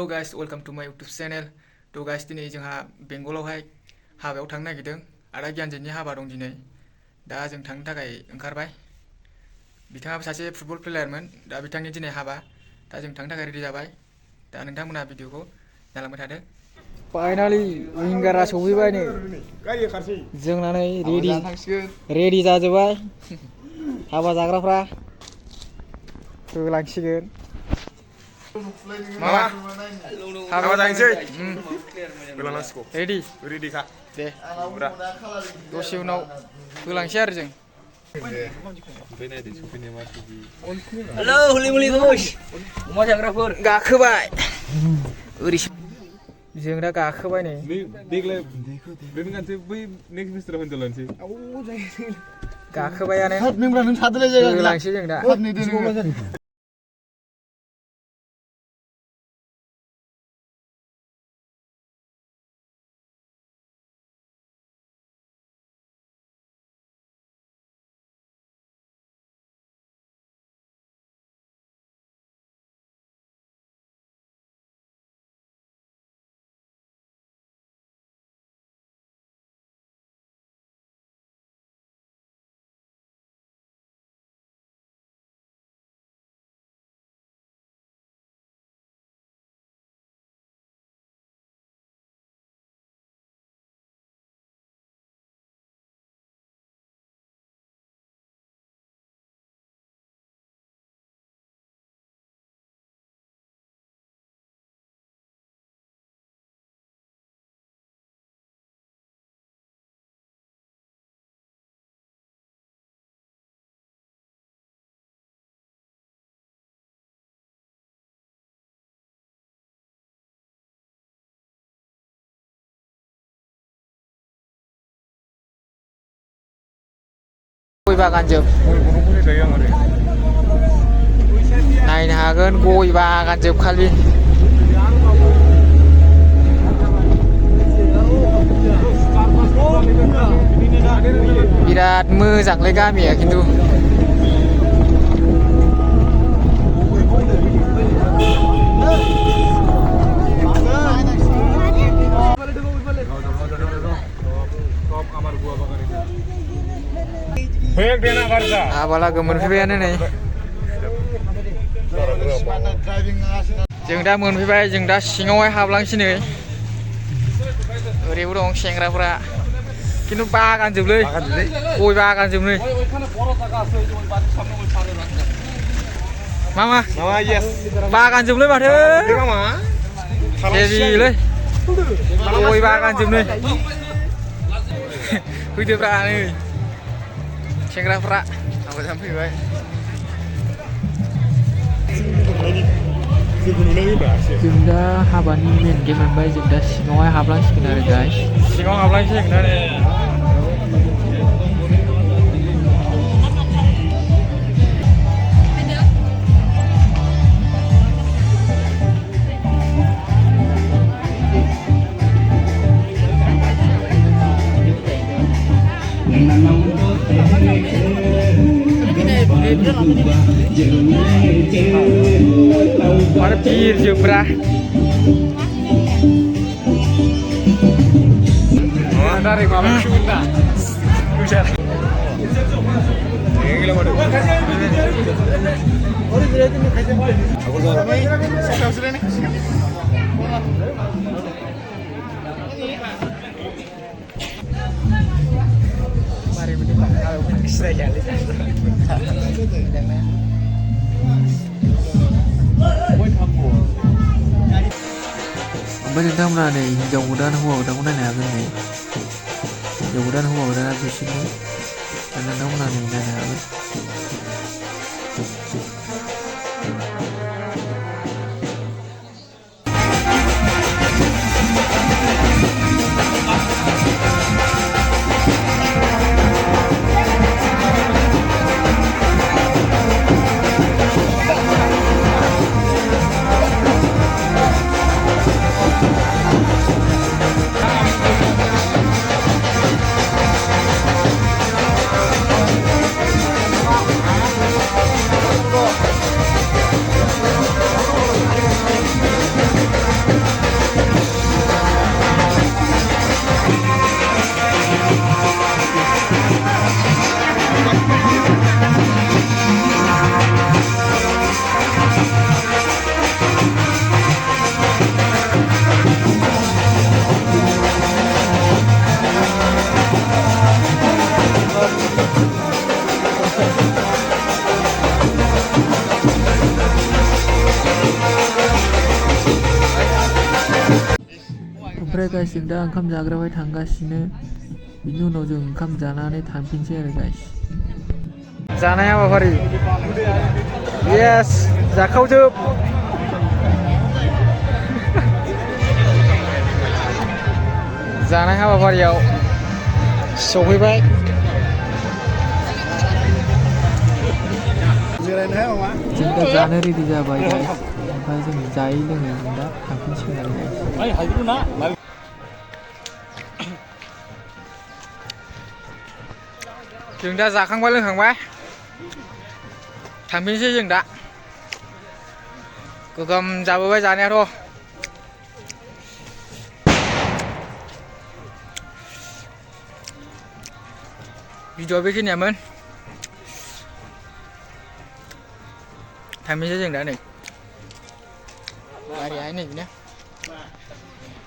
guys, welcome to my YouTube channel. To guys, दिनै जोंहा बेंगलावहाय हाबायाव थांनो नागिरदों। आदा गियानजोंनि हाबा दं दिनै। दा जों थांनो थाखाय ओंखारबाय। बिथाङाबो सासे फुटबल प्लेयारमोन। दा बिथांनि दिनै हाबा। दा जों थांनो थाखाय रेडि जाबाय। दा नोंथांमोना भिडिअखौ नायलांबाय थादो। फाइनालि विंगारा सौफैबाय नै। जोंना नै रेडि जाजोबबाय। हाबा जाग्राफ्रा होलांसिगोन। मामा हाबा जाहैसै। रेडि खा दे दसे उनाव होलांसै आरो जों। हेलौ हुलिमुलि घोष अमा जाग्राफोर गाखोबाय। ओरैसो जों दा गाखोबाय नै। गाखोबायानो होलांसै जों दा। गय बागानजों नायनो हागोन। गय बागानजों खालि बिराद मोजांलै गामिया खिन्थु। हाबालागो मोनफैबायानो नै। जों दा मोनफैबाय। जों दा सिङावहाय हाबलांसै नै। ओरैबो दं सेंग्राफोरा खिन्थु बागानजोबलै गय बागानजोबलै। मामा बागानजोबलै माथो हेभिलै गय बागानजोबलै। फैदोब्रा नै सेंग्राफ्रा हाबा जानो फैबाय। जों दा हाबानि मेन गेट मोनबाय। जों दा सिङावहाय हाबलांसिगोन आरो गाइस। सिङाव हाबलांसिगोन आरो mana bir jebra. Dari mama sudah. Bisa. Gila madu. Ori berarti nih kasih. Aku tahu. Siapa sudah nih? Mari kita kalau bisa jalan. ओमफ्राय नोंथांमोना नै हिनजाव गोदान हौवा गोदानखौ नायनो हागोन नै। हिनजाव गोदान हौवा गोदाना बिसोरनि नोंथांमोना नै नायनो हागोन। ओमफ्राय गाइस जों दा ओंखाम जाग्रायावहाय थांगासिनो बिनि उनाव जों ओंखाम जानानै थांफिनसै आरो गाइस जानाय हाबाफारि येस जाखावजोब जानाय हाबाफारियाव सफैबाय जों दा जानो रेडि जाबाय गाइस ओमफ्राय जों जायै लोङै जों दा थांफिनसिगोन आरो गाइस जों दा जाखांबाय लोंखांबाय थांफिनसै जों दा गोगोम जाबोबाय जानायाथ' भिडिअआ बेखिनियामोन थांफिनसै जों दा नै गारियाहाय नै बेनो